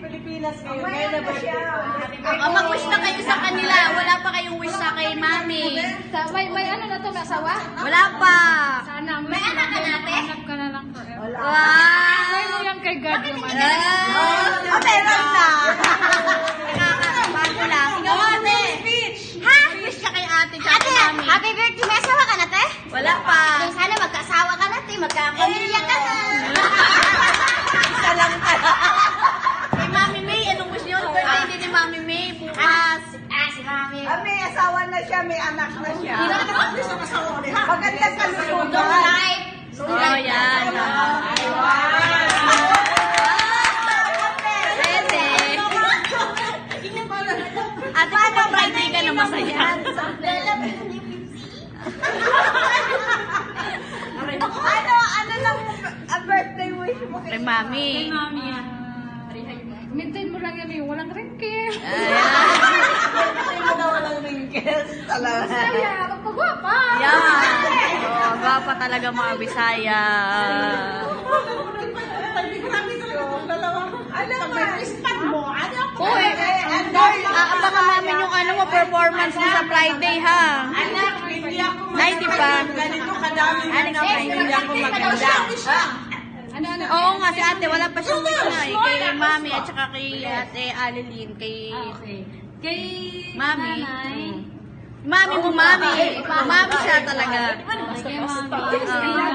Pilipinas kayo. Kaya na ba siya? Mag-wish na kayo sa kanila. Wala pa kayong wish sa kay mami. May ano na to, may asawa? Wala pa. Sana. May anak ka natin? Anak ka na lang forever. Wow! Try mo yan kay God yung ano. Meron na. Bago lang. Ikaw ate. Ha? Wish ka kay ate. Ate, happy birthday. May asawa ka na, te? Wala pa. Sana magkaasawa ka na, te. Magkapamilya ka na. Isa lang ka. Kay Mami May, anong wish niyo? Birthday din ni Mami May. Bukas. Si Mami. May asawa na siya, may anak na siya. Magandang kalusugan. Oh, yan. Pwede. Ate, kung pa-Friday ka na masaya. Ano lang ang birthday wish mo Kay Mami. Maintain mo lang yan eh. Walang wrinkle. walang wrinkles. Talaga. Kaya, magpagwapa. Yan. Oh, gwapa talaga mga Bisaya. Ano ba? Spot mo? Ano? Uy, aabangan namin yung ano mo, performance mo sa Friday, ha? Anak, hindi ako Nice, di ba? ganito kadami na Alex, hindi ako maganda. Ano? Oo nga, si ate, wala pa siyang wish na eh. Kay Mami at saka kay ate Alilin. Kay Mami. Mami mo, Mami. Mami siya talaga. Kay Mami.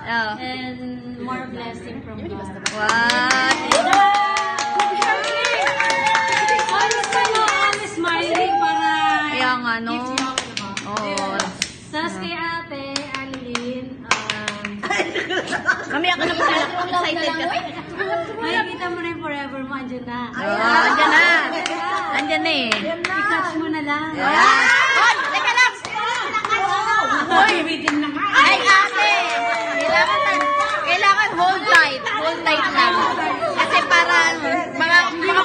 Oh. And more blessing from God. Wow. Honest ka no, honest smiling para... Kaya nga, no? Oo. Tapos kay ate, Annalyn, Mami, ako na po excited ka. makikita mo na yung forever mo, andyan na. Oh, andyan na. Andyan na eh. I-catch mo na lang. Hoy, teka lang. Hoy, ay ate. Kailangan hold tight. Hold tight lang. Kasi para mga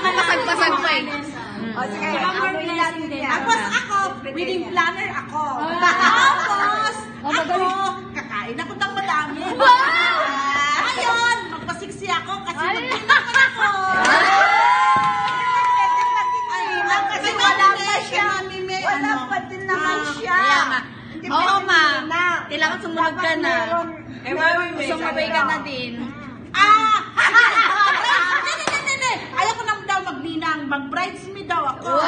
pumasag-pasag pa eh. O sige, Tapos ako, wedding planner ako. Tapos, ako, kakain ako ng madami. Ayun, magpasiksi ako kasi magpinakon ako. Kasi wala pa siya. Wala pa din naman siya. Kaya nga. Oo, ma. Kailangan sumunod ka na. Sumabay ka na din. Ayaw ko naman daw magninang, mag-bridesmaid daw ako.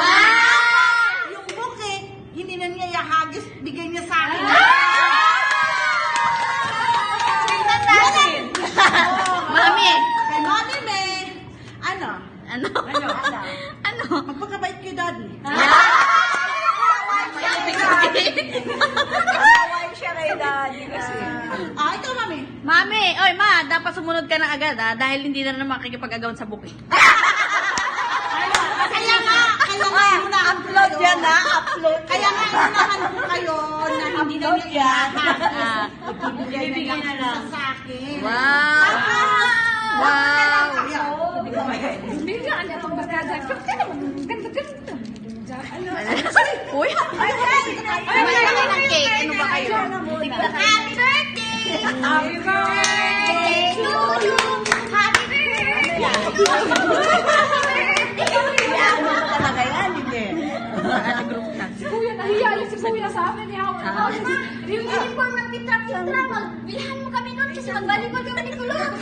Yung bouquet, hindi na niya ihagis, bigay niya sa akin. Tingnan natin. Mami. Kay Mami May, ano? Ano? Ano? Magpakabait kay Daddy. Kawain siya kay Daddy kasi. Ikaw Mami. Mami, oy ma, dapat sumunod ka na agad dahil hindi na naman makikipag-agawan sa bukid. Kaya nga upload yan upload. Kaya nga inunahan ko kayo na hindi na niya ibibigay na lang sa akin. Wow! Wow! Hindi nga, ano itong barkada. Ganda-ganda. Uy! Kumain ng cake. Ano ba kayo? Happy birthday! Happy birthday to you! Happy birthday! Talaga yan, hindi. Si Kuya, nahiya yun si Kuya sa amin. Uniform ng Pitra-Pitra. Bilhan mo kami nun kasi magbalik kami ni Kulog.